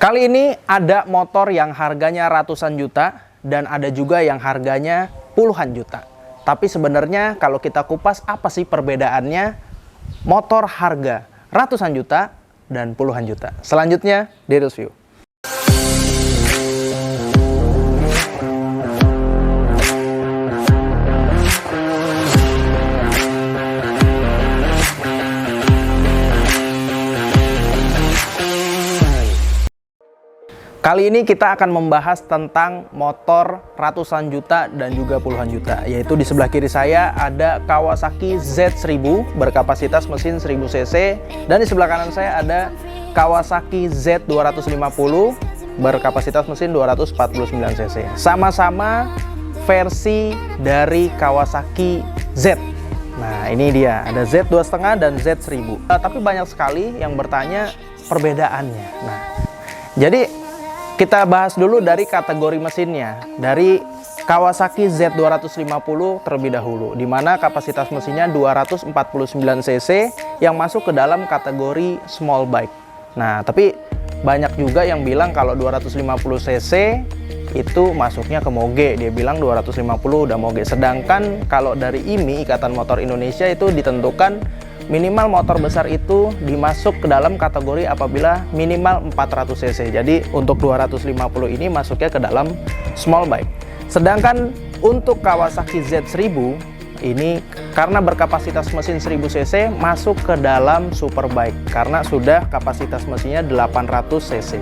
Kali ini ada motor yang harganya ratusan juta dan ada juga yang harganya puluhan juta. Tapi sebenarnya kalau kita kupas apa sih perbedaannya motor harga ratusan juta dan puluhan juta? Selanjutnya di review. Kali ini kita akan membahas tentang motor ratusan juta dan juga puluhan juta, yaitu di sebelah kiri saya ada Kawasaki Z1000 berkapasitas mesin 1000 cc dan di sebelah kanan saya ada Kawasaki Z250 berkapasitas mesin 249 cc. Sama-sama versi dari Kawasaki Z. Nah, ini dia, ada Z2,5 dan Z1000. Tapi banyak sekali yang bertanya perbedaannya. Nah, jadi kita bahas dulu dari kategori mesinnya, dari Kawasaki Z250 terlebih dahulu, di mana kapasitas mesinnya 249 cc yang masuk ke dalam kategori small bike. Nah, tapi banyak juga yang bilang kalau 250 cc itu masuknya ke moge, dia bilang 250 udah moge. Sedangkan kalau dari IMI, Ikatan Motor Indonesia, itu ditentukan minimal motor besar itu dimasuk ke dalam kategori apabila minimal 400 cc. Jadi untuk 250 ini masuknya ke dalam small bike. Sedangkan untuk Kawasaki Z1000 ini karena berkapasitas mesin 1000 cc masuk ke dalam superbike karena sudah kapasitas mesinnya 800 cc.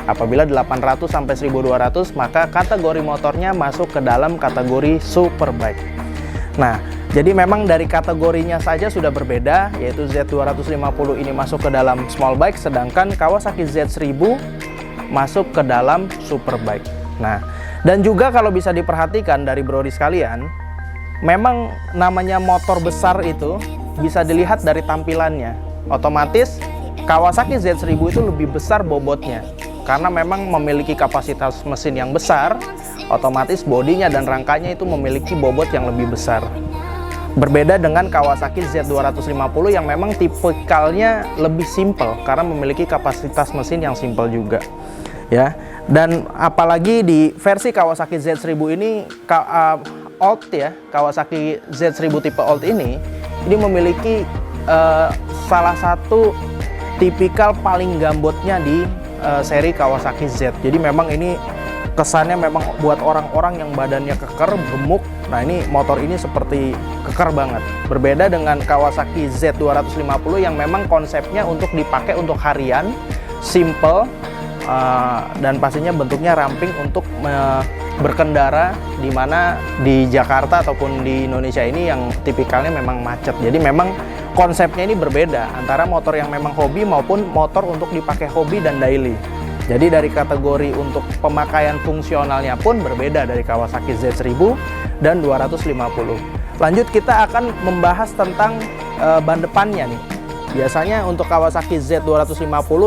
Apabila 800 sampai 1200 maka kategori motornya masuk ke dalam kategori superbike. Nah, jadi memang dari kategorinya saja sudah berbeda, yaitu Z250 ini masuk ke dalam small bike, sedangkan Kawasaki Z1000 masuk ke dalam superbike. Nah, dan juga kalau bisa diperhatikan dari brodi sekalian, memang namanya motor besar itu bisa dilihat dari tampilannya. Otomatis Kawasaki Z1000 itu lebih besar bobotnya, karena memang memiliki kapasitas mesin yang besar, otomatis bodinya dan rangkanya itu memiliki bobot yang lebih besar. Berbeda dengan Kawasaki Z250 yang memang tipikalnya lebih simple karena memiliki kapasitas mesin yang simple juga, ya. Dan apalagi di versi Kawasaki Z1000 ini Old ya, Kawasaki Z1000 tipe Old ini memiliki salah satu tipikal paling gambotnya di seri Kawasaki Z. Jadi memang ini kesannya memang buat orang-orang yang badannya keker, gemuk. Nah, ini motor ini seperti keker banget. Berbeda dengan Kawasaki Z250 yang memang konsepnya untuk dipakai untuk harian, simple, dan pastinya bentuknya ramping untuk berkendara di mana di Jakarta ataupun di Indonesia ini yang tipikalnya memang macet. Jadi memang konsepnya ini berbeda antara motor yang memang hobi maupun motor untuk dipakai hobi dan daily. Jadi dari kategori untuk pemakaian fungsionalnya pun berbeda dari Kawasaki Z1000 dan 250. Lanjut kita akan membahas tentang ban depannya nih. Biasanya untuk Kawasaki Z250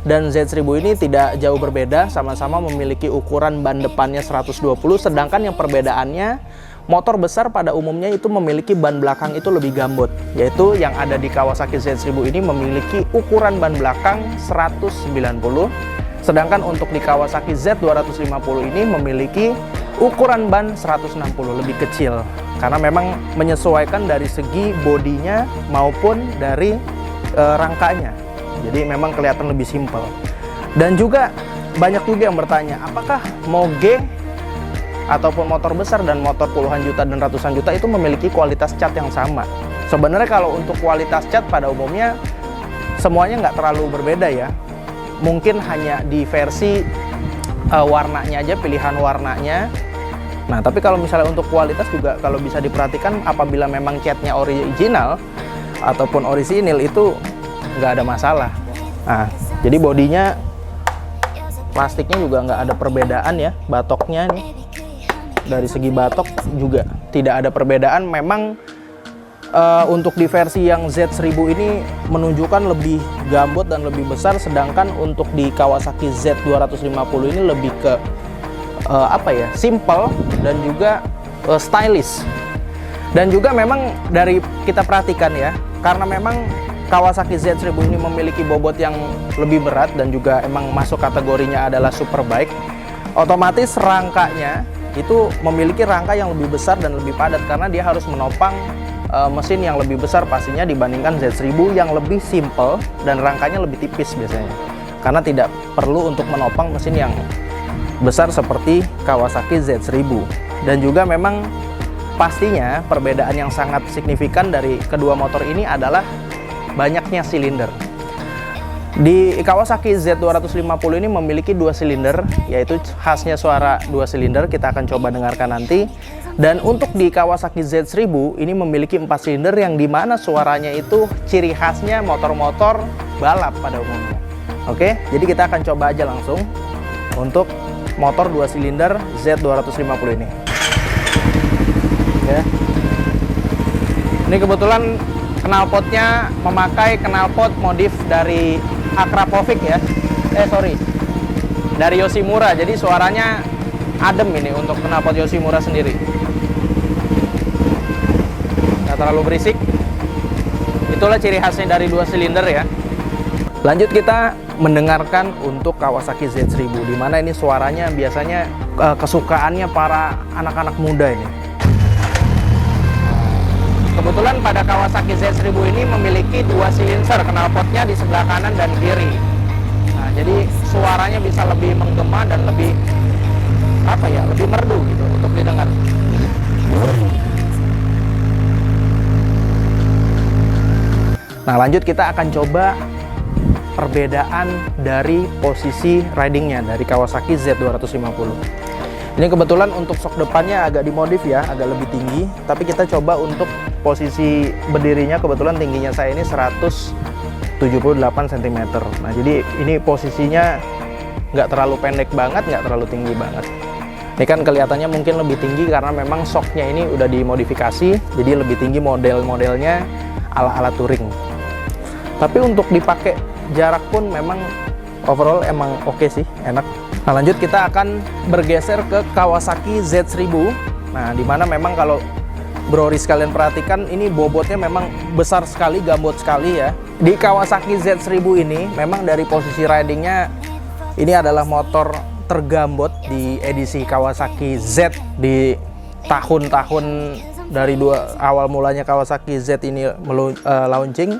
dan Z1000 ini tidak jauh berbeda, sama-sama memiliki ukuran ban depannya 120, sedangkan yang perbedaannya motor besar pada umumnya itu memiliki ban belakang itu lebih gambot, yaitu yang ada di Kawasaki Z1000 ini memiliki ukuran ban belakang 190. Sedangkan untuk di Kawasaki Z250 ini memiliki ukuran ban 160, lebih kecil. Karena memang menyesuaikan dari segi bodinya maupun dari rangkanya. Jadi memang kelihatan lebih simpel. Dan juga banyak juga yang bertanya, apakah moge ataupun motor besar dan motor puluhan juta dan ratusan juta itu memiliki kualitas cat yang sama? Sebenarnya kalau untuk kualitas cat pada umumnya semuanya nggak terlalu berbeda ya. Mungkin hanya di versi warnanya aja, pilihan warnanya. Nah, tapi kalau misalnya untuk kualitas juga kalau bisa diperhatikan, apabila memang catnya original ataupun orisinil itu nggak ada masalah. Nah, jadi bodinya, plastiknya juga nggak ada perbedaan ya, batoknya nih. Dari segi batok juga tidak ada perbedaan. Memang untuk di versi yang Z1000 ini menunjukkan lebih gambot dan lebih besar, sedangkan untuk di Kawasaki Z250 ini lebih ke simple dan juga stylish. Dan juga memang dari kita perhatikan ya, karena memang Kawasaki Z1000 ini memiliki bobot yang lebih berat dan juga emang masuk kategorinya adalah superbike, otomatis rangkanya itu memiliki rangka yang lebih besar dan lebih padat karena dia harus menopang mesin yang lebih besar pastinya dibandingkan Z1000 yang lebih simple dan rangkanya lebih tipis biasanya, karena tidak perlu untuk menopang mesin yang besar seperti Kawasaki Z1000. Dan juga memang pastinya perbedaan yang sangat signifikan dari kedua motor ini adalah banyaknya silinder. Di Kawasaki Z250 ini memiliki 2 silinder, yaitu khasnya suara 2 silinder, kita akan coba dengarkan nanti. Dan untuk di Kawasaki Z1000 ini memiliki 4 silinder yang dimana suaranya itu ciri khasnya motor-motor balap pada umumnya. Oke, jadi kita akan coba aja langsung untuk motor 2 silinder Z250 ini. Oke. Ini kebetulan knalpotnya memakai knalpot modif dari Akrapovic ya. Dari Yoshimura. Jadi suaranya adem ini untuk knalpot Yoshimura sendiri. Nggak terlalu berisik. Itulah ciri khasnya dari 2 silinder ya. Lanjut kita mendengarkan untuk Kawasaki Z1000, dimana ini suaranya biasanya kesukaannya para anak-anak muda ini. Kebetulan pada Kawasaki Z1000 ini memiliki 2 silinder knalpotnya di sebelah kanan dan kiri. Nah, jadi suaranya bisa lebih menggema dan lebih lebih merdu gitu untuk didengar. Nah, lanjut kita akan coba perbedaan dari posisi ridingnya dari Kawasaki Z250. Ini kebetulan untuk sok depannya agak dimodif ya, agak lebih tinggi, tapi kita coba untuk posisi berdirinya, kebetulan tingginya saya ini 178 cm. Nah, jadi ini posisinya nggak terlalu pendek banget, nggak terlalu tinggi banget. Ini kan kelihatannya mungkin lebih tinggi karena memang soknya ini udah dimodifikasi, jadi lebih tinggi model-modelnya ala-ala touring. Tapi untuk dipakai jarak pun memang overall emang oke sih, enak. Nah, lanjut kita akan bergeser ke Kawasaki Z1000. Nah, dimana memang kalau Brori sekalian perhatikan ini bobotnya memang besar sekali, gambot sekali ya. Di Kawasaki Z1000 ini memang dari posisi ridingnya ini adalah motor tergambot di edisi Kawasaki Z di tahun-tahun dari awal mulanya Kawasaki Z ini launching.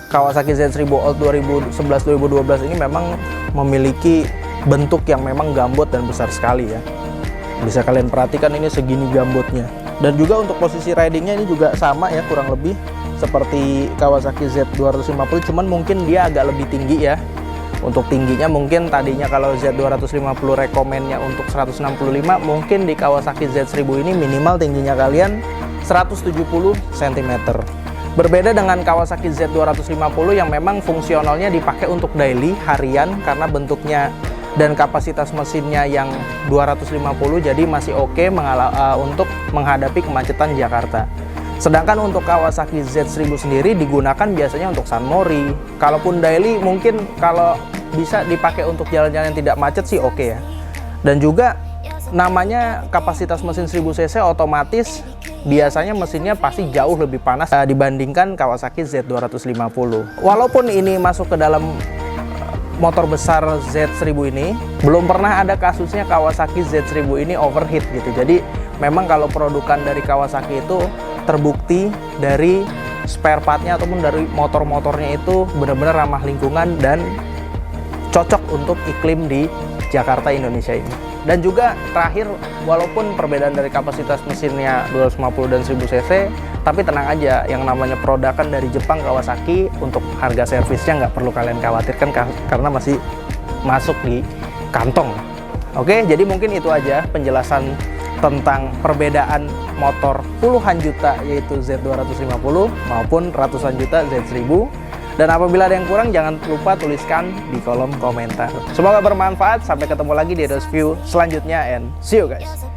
Kawasaki Z1000 Old 2011-2012 ini memang memiliki bentuk yang memang gambot dan besar sekali ya. Bisa kalian perhatikan ini segini gambotnya. Dan juga untuk posisi ridingnya ini juga sama ya, kurang lebih seperti Kawasaki Z250, cuman mungkin dia agak lebih tinggi ya. Untuk tingginya mungkin tadinya kalau Z250 rekomennya untuk 165, mungkin di Kawasaki Z1000 ini minimal tingginya kalian 170 cm. Berbeda dengan Kawasaki Z250 yang memang fungsionalnya dipakai untuk daily, harian, karena bentuknya dan kapasitas mesinnya yang 250, jadi masih oke untuk menghadapi kemacetan Jakarta. Sedangkan untuk Kawasaki Z1000 sendiri digunakan biasanya untuk San Mori. Kalaupun daily mungkin kalau bisa dipakai untuk jalan-jalan yang tidak macet sih oke ya. Dan juga namanya kapasitas mesin 1000 cc, otomatis biasanya mesinnya pasti jauh lebih panas dibandingkan Kawasaki Z250. Walaupun ini masuk ke dalam motor besar Z1000 ini, belum pernah ada kasusnya Kawasaki Z1000 ini overheat gitu. Jadi memang kalau produkan dari Kawasaki itu terbukti dari spare partnya ataupun dari motor-motornya itu benar-benar ramah lingkungan dan cocok untuk iklim di Jakarta, Indonesia ini. Dan juga terakhir, walaupun perbedaan dari kapasitas mesinnya 250 dan 1000 cc, tapi tenang aja, yang namanya produkan dari Jepang Kawasaki, untuk harga servisnya nggak perlu kalian khawatirkan karena masih masuk di kantong. Oke, jadi mungkin itu aja penjelasan tentang perbedaan motor puluhan juta yaitu Z250 maupun ratusan juta Z1000. Dan apabila ada yang kurang, jangan lupa tuliskan di kolom komentar. Semoga bermanfaat. Sampai ketemu lagi di review selanjutnya, and see you guys.